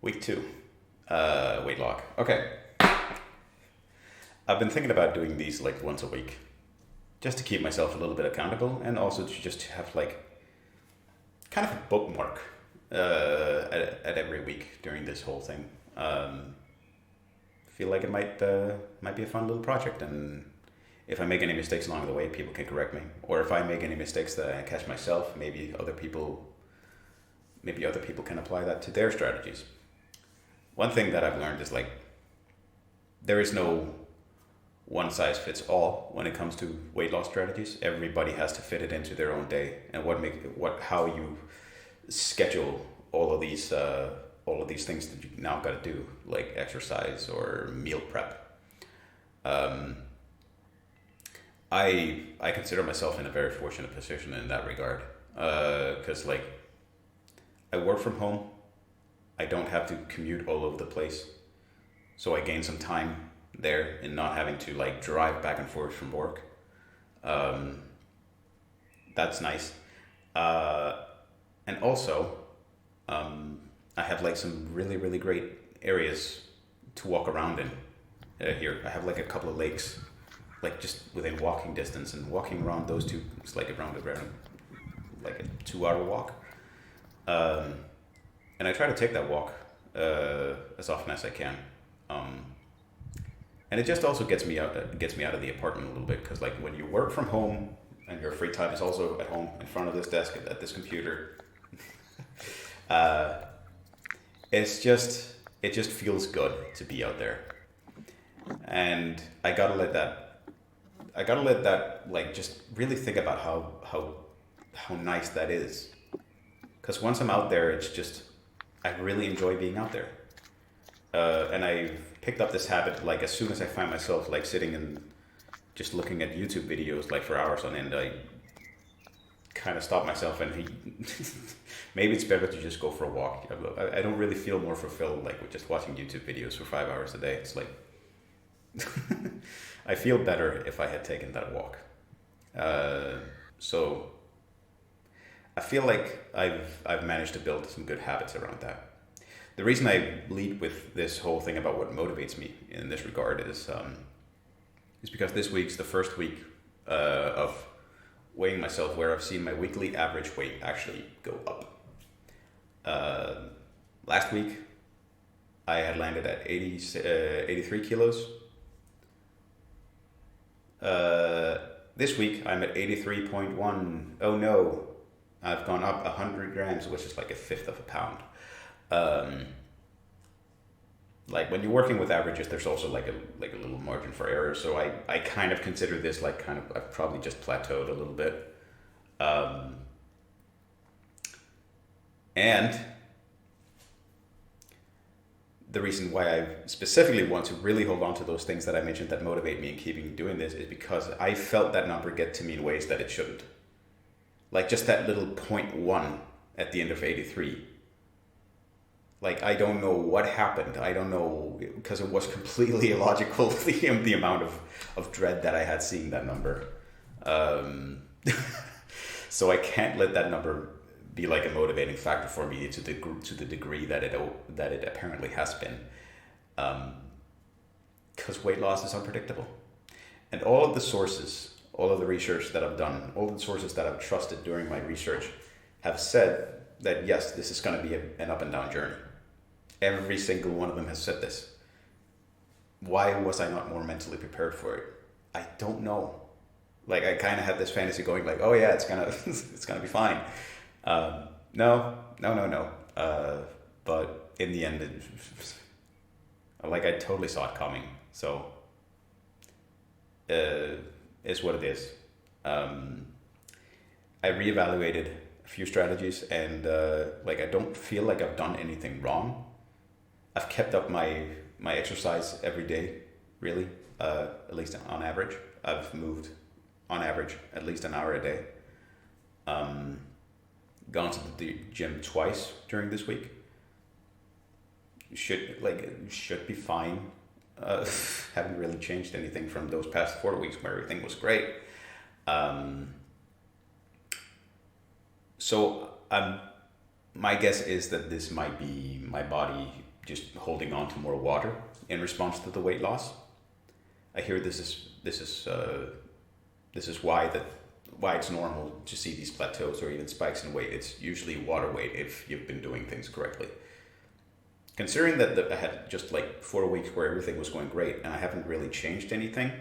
Week two, weight lock. Okay, I've been thinking about doing these like once a week, just to keep myself a little bit accountable, and also to just have like kind of a bookmark at every week during this whole thing. Feel like it might be a fun little project, and if I make any mistakes along the way, people can correct me, or if I make any mistakes that I catch myself, maybe other people can apply that to their strategies. One thing that I've learned is like there is no one size fits all when it comes to weight loss strategies. Everybody has to fit it into their own day, and how you schedule all of these things that you now got to do, like exercise or meal prep. Um, I consider myself in a very fortunate position in that regard, because like I work from home. I don't have to commute all over the place, so I gain some time there in not having to like drive back and forth from work. Um, that's nice. Uh, and also, I have like some really great areas to walk around in here. I have like a couple of lakes, like just within walking distance, and walking around those two is like around like a 2 hour walk. Um, and I try to take that walk as often as I can. Um, and it just also gets me out of the apartment a little bit, because like when you work from home and your free time is also at home in front of this desk at this computer, uh, it just feels good to be out there, and I gotta let that like just really think about how nice that is, because once I'm out there, it's just I really enjoy being out there. And I picked up this habit like as soon as I find myself like sitting and just looking at YouTube videos like for hours on end. I kind of stop myself and maybe it's better to just go for a walk. I don't really feel more fulfilled like with just watching YouTube videos for 5 hours a day. It's like I feel better if I had taken that walk. Uh, so I feel like I've managed to build some good habits around that. The reason I lead with this whole thing about what motivates me in this regard is because this week's the first week of weighing myself where I've seen my weekly average weight actually go up. Uh, Last week I had landed at 83 kilos. This week I'm at 83.1. Oh no, I've gone up 100 grams, which is like a fifth of a pound. Um, like when you're working with averages, there's also like a little margin for error. So I kind of consider this like kind of I've probably just plateaued a little bit. Um, and the reason why I specifically want to really hold on to those things that I mentioned that motivate me in keeping doing this is because I felt that number get to me in ways that it shouldn't. Like just that little point one at the end of 83. Like I don't know what happened. I don't know, because it was completely illogical, the amount of dread that I had seeing that number. Um, so I can't let that number be like a motivating factor for me to the degree that it apparently has been. Because weight loss is unpredictable, and all of the research that I've done, all the sources that I've trusted during my research, have said that yes, this is going to be an up and down journey. Every single one of them has said this. Why was I not more mentally prepared for it? I don't know. Like I kind of had this fantasy going like, oh yeah, it's gonna it's gonna be fine. No. But in the end, like I totally saw it coming. So it's what it is. Um, I reevaluated a few strategies, and like I don't feel like I've done anything wrong. I've kept up my exercise every day, really. At least on average, I've moved on average at least an hour a day. Um, Gone to the gym twice during this week. Should be fine. Haven't really changed anything from those past 4 weeks where everything was great. Um, so my guess is that this might be my body just holding on to more water in response to the weight loss. I hear this is why it's normal to see these plateaus or even spikes in weight. It's usually water weight if you've been doing things correctly. Considering that I had just like 4 weeks where everything was going great and I haven't really changed anything,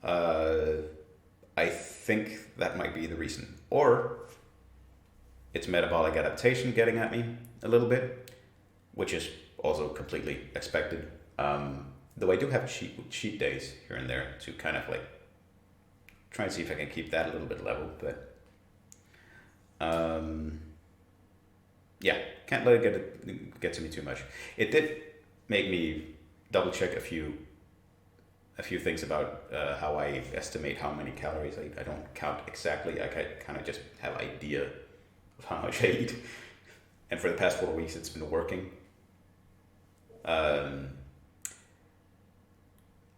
I think that might be the reason. Or it's metabolic adaptation getting at me a little bit, which is also completely expected. Though I do have cheat days here and there to kind of like try and see if I can keep that a little bit level, but yeah, can't let it get to me too much. It did make me double check a few things about how I estimate how many calories. I don't count exactly. I kind of just have an idea of how much I eat, and for the past 4 weeks it's been working.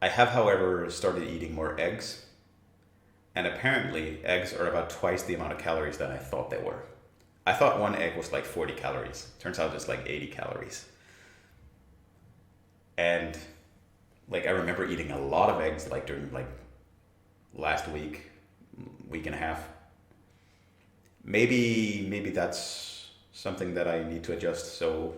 I have, however, started eating more eggs, and apparently eggs are about twice the amount of calories than I thought they were. I thought one egg was like 40 calories. Turns out it's like 80 calories. And like I remember eating a lot of eggs like during like last week and a half. Maybe that's something that I need to adjust. So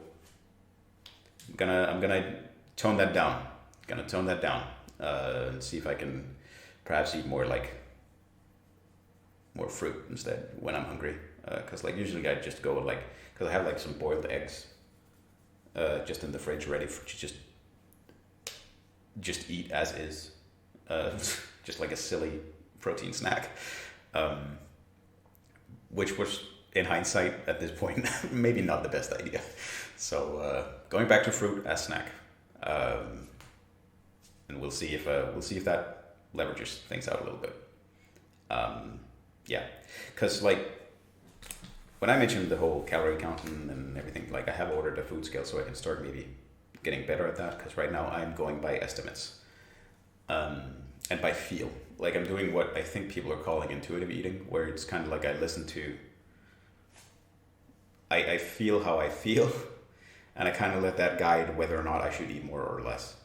I'm gonna tone that down. And see if I can perhaps eat more fruit instead when I'm hungry. Because like usually I just go like, because I have like some boiled eggs just in the fridge ready to just eat as is, just like a silly protein snack, which was in hindsight at this point maybe not the best idea. So going back to fruit as snack, and we'll see if that leverages things out a little bit. Yeah, because like when I mentioned the whole calorie counting and everything, like I have ordered a food scale so I can start maybe getting better at that, because right now I'm going by estimates and by feel. Like I'm doing what I think people are calling intuitive eating, where it's kind of like I feel how I feel, and I kind of let that guide whether or not I should eat more or less.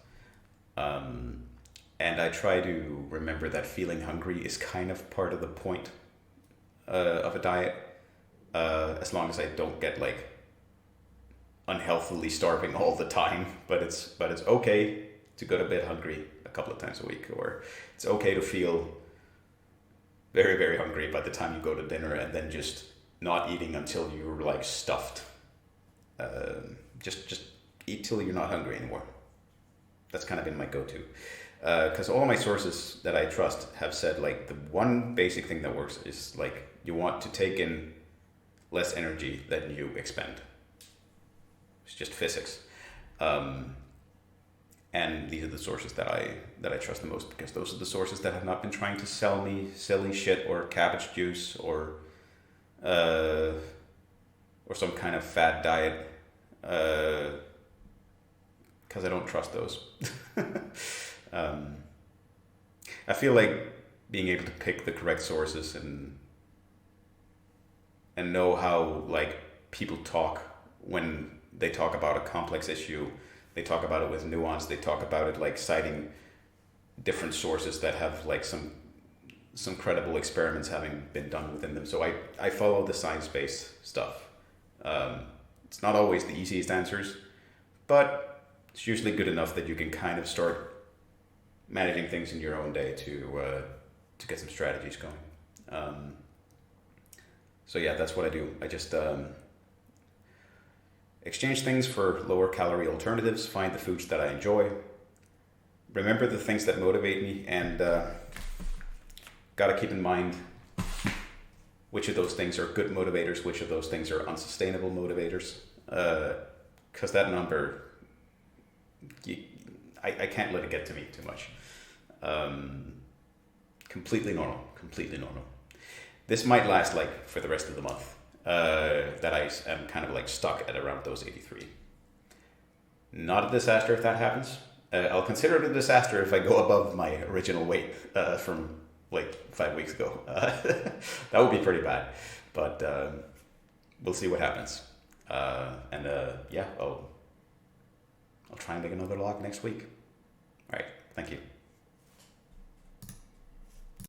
And I try to remember that feeling hungry is kind of part of the point of a diet, as long as I don't get like unhealthily starving all the time. But it's okay to go to bed hungry a couple of times a week, or it's okay to feel very, very hungry by the time you go to dinner, and then just not eating until you're like stuffed. Just eat till you're not hungry anymore. That's kind of been my go-to. Because all my sources that I trust have said like the one basic thing that works is like you want to take in less energy than you expend. It's just physics. And these are the sources that I trust the most, because those are the sources that have not been trying to sell me silly shit or cabbage juice or some kind of fad diet, because I don't trust those. I feel like being able to pick the correct sources and know how like people talk when they talk about a complex issue. They talk about it with nuance. They talk about it like citing different sources that have like some credible experiments having been done within them. So I follow the science-based stuff. It's not always the easiest answers, but it's usually good enough that you can kind of start managing things in your own day to get some strategies going. So yeah, that's what I do. I just exchange things for lower calorie alternatives, find the foods that I enjoy, remember the things that motivate me, and gotta keep in mind which of those things are good motivators, which of those things are unsustainable motivators, because that number, I can't let it get to me too much. Completely normal. This might last like for the rest of the month, that I am kind of like stuck at around those 83. Not a disaster if that happens. I'll consider it a disaster if I go above my original weight from like 5 weeks ago. That would be pretty bad, but we'll see what happens. Yeah, I'll I'll try and make another log next week.